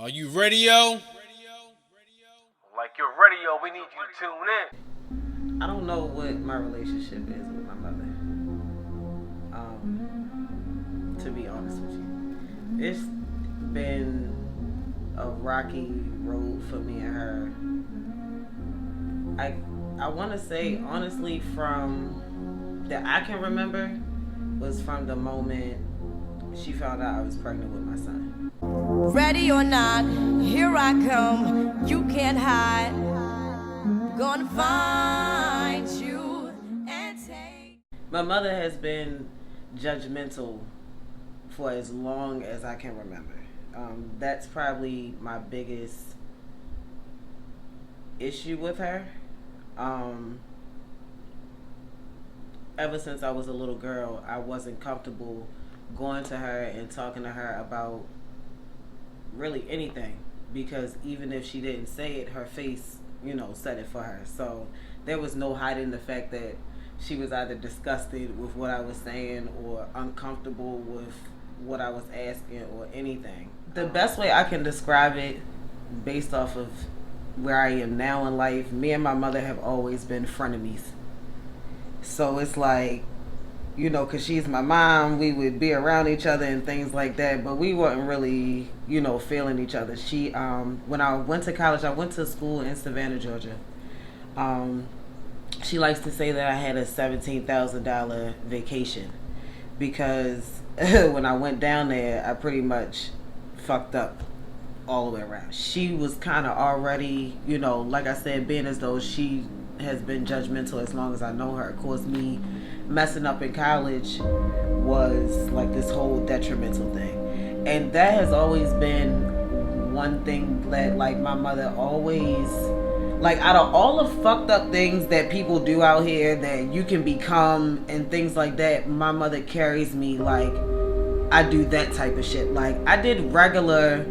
Are you ready, yo? Like your radio, we need you to tune in. I don't know what my relationship is with my mother. To be honest with you, it's been a rocky road for me and her. I want to say honestly, from that I can remember, was from the moment she found out I was pregnant with my son. Ready or not, here I come. You can't hide. Gonna find you and take. My mother has been judgmental for as long as I can remember. That's probably my biggest issue with her. Ever since I was a little girl, I wasn't comfortable going to her and talking to her about really anything, because even if she didn't say it, her face, said it for her. So there was no hiding the fact that she was either disgusted with what I was saying or uncomfortable with what I was asking or anything. The best way I can describe it, based off of where I am now in life, me and my mother have always been frenemies. So it's like, because she's my mom, we would be around each other and things like that, but we weren't really, feeling each other. She, when I went to college, I went to school in Savannah, Georgia. She likes to say that I had a $17,000 vacation because when I went down there, I pretty much fucked up all the way around. She was kind of already, like I said, being as though she has been judgmental as long as I know her. Of course, me messing up in college was like this whole detrimental thing. And that has always been one thing that, like, my mother always, like, out of all the fucked up things that people do out here that you can become and things like that, my mother carries me like I do that type of shit. Like, I did regular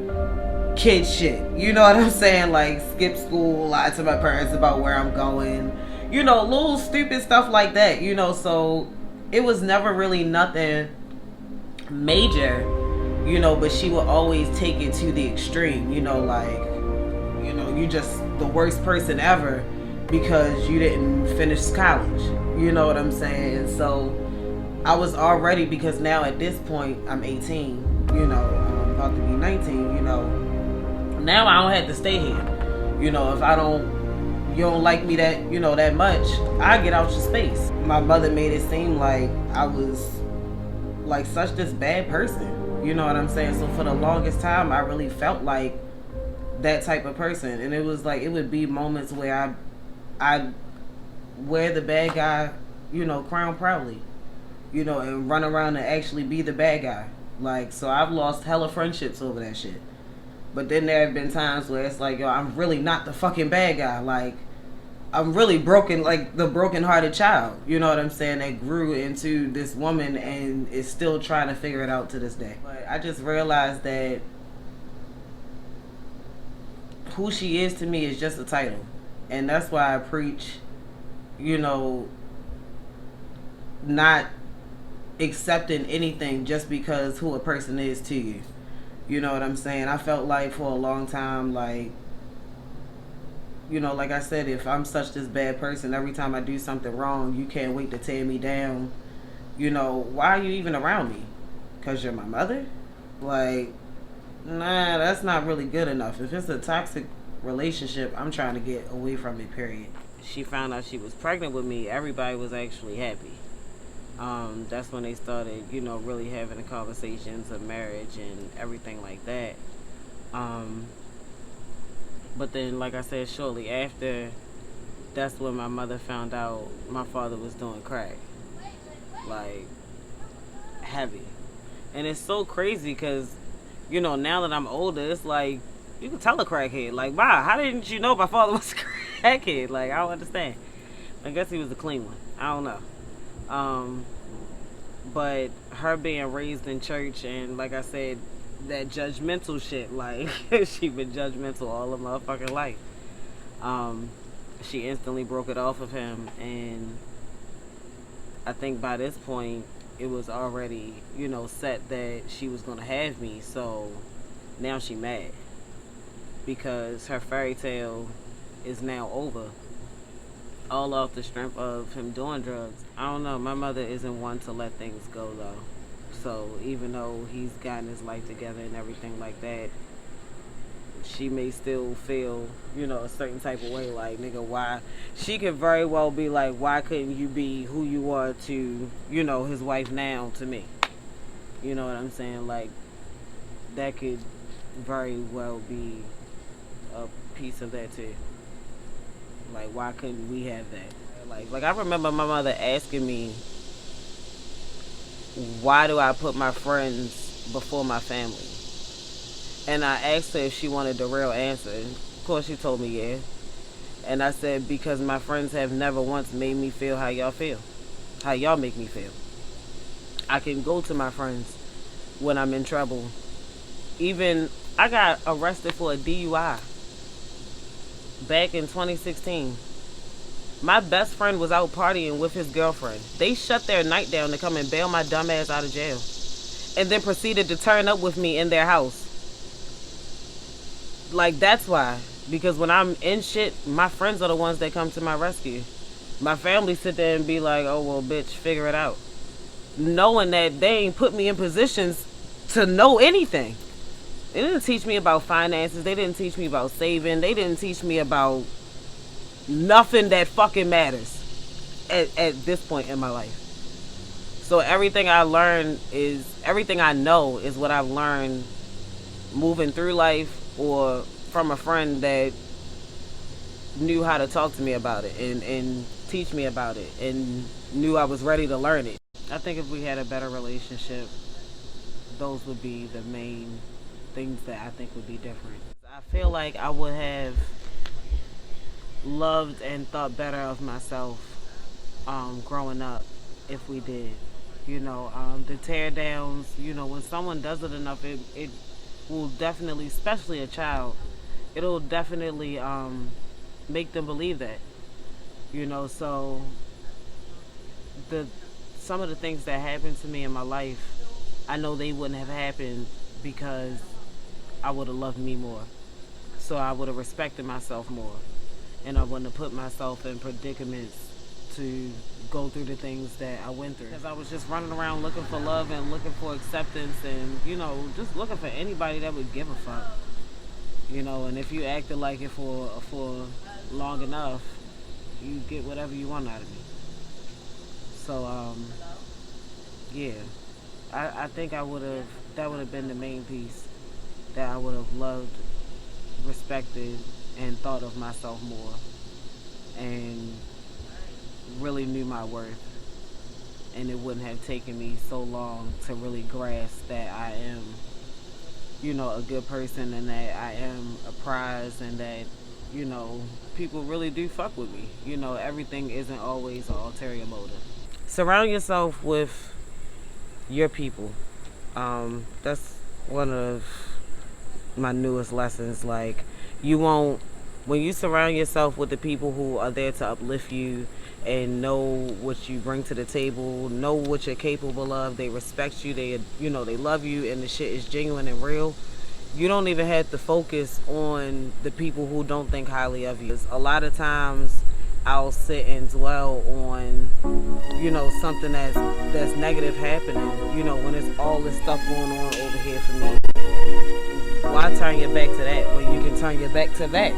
kid shit, you know what I'm saying? Like, skip school, lie to my parents about where I'm going, little stupid stuff like that, so it was never really nothing major, but she would always take it to the extreme, you just the worst person ever because you didn't finish college, you know what I'm saying? So I was already, because now at this point I'm 18, I'm about to be 19, now I don't have to stay here. If you don't like me that, that much, I get out your space. My mother made it seem like I was like such this bad person. You know what I'm saying? So for the longest time, I really felt like that type of person. And it was like, it would be moments where I wear the bad guy, crown proudly, and run around and actually be the bad guy. Like, so I've lost hella friendships over that shit. But then there have been times where it's like, yo, I'm really not the fucking bad guy. Like, I'm really broken, like the broken-hearted child. You know what I'm saying? That grew into this woman and is still trying to figure it out to this day. But I just realized that who she is to me is just a title. And that's why I preach, not accepting anything just because who a person is to you. You know what I'm saying? I felt like for a long time, like, like I said, if I'm such this bad person, every time I do something wrong, you can't wait to tear me down. Why are you even around me? Because you're my mother? Like, nah, that's not really good enough. If it's a toxic relationship, I'm trying to get away from it, period. She found out she was pregnant with me. Everybody was actually happy. That's when they started, really having the conversations of marriage and everything like that. But then, like I said, shortly after, that's when my mother found out my father was doing crack. Like, heavy. And it's so crazy because, now that I'm older, it's like, you can tell a crackhead. Like, wow, how didn't you know my father was a crackhead? Like, I don't understand. I guess he was a clean one. I don't know. But her being raised in church and, like I said, that judgmental shit, like, she been judgmental all her motherfucking life. She instantly broke it off of him, and I think by this point, it was already, set that she was going to have me, so now she mad. because her fairy tale is now over. All off the strength of him doing drugs. I don't know. My mother isn't one to let things go, though. So even though he's gotten his life together and everything like that, she may still feel, a certain type of way. Like, nigga, why? She could very well be like, why couldn't you be who you are to, his wife now to me? You know what I'm saying? Like, that could very well be a piece of that too. Like, why couldn't we have that? Like I remember my mother asking me, why do I put my friends before my family? And I asked her if she wanted the real answer. Of course, she told me yeah. And I said, because my friends have never once made me feel how y'all feel. How y'all make me feel. I can go to my friends when I'm in trouble. Even, I got arrested for a DUI back in 2016. My best friend was out partying with his girlfriend. They shut their night down to come and bail my dumb ass out of jail. And then proceeded to turn up with me in their house. Like, that's why. Because when I'm in shit, my friends are the ones that come to my rescue. My family sit there and be like, oh, well, bitch, figure it out. Knowing that they ain't put me in positions to know anything. They didn't teach me about finances. They didn't teach me about saving. They didn't teach me about nothing that fucking matters at this point in my life. So everything I know is what I've learned moving through life or from a friend that knew how to talk to me about it and teach me about it and knew I was ready to learn it. I think if we had a better relationship, those would be the main things that I think would be different. I feel like I would have loved and thought better of myself growing up if we did. The tear downs, when someone does it enough, it will definitely, especially a child, it'll definitely make them believe that. So some of the things that happened to me in my life, I know they wouldn't have happened because I would have loved me more. So I would have respected myself more. And I wouldn't have put myself in predicaments to go through the things that I went through. Because I was just running around looking for love and looking for acceptance and, just looking for anybody that would give a fuck. And if you acted like it for long enough, you get whatever you want out of me. So, yeah. I think that would have been the main piece that I would have loved, respected, and thought of myself more and really knew my worth. And it wouldn't have taken me so long to really grasp that I am, a good person and that I am a prize and that, people really do fuck with me. Everything isn't always an ulterior motive. Surround yourself with your people. That's one of my newest lessons. Like, when you surround yourself with the people who are there to uplift you and know what you bring to the table, know what you're capable of, they respect you, they love you, and the shit is genuine and real, you don't even have to focus on the people who don't think highly of you. A lot of times I'll sit and dwell on, something that's negative happening, when there's all this stuff going on over here for me. Why turn your back to that when you can turn your back to that?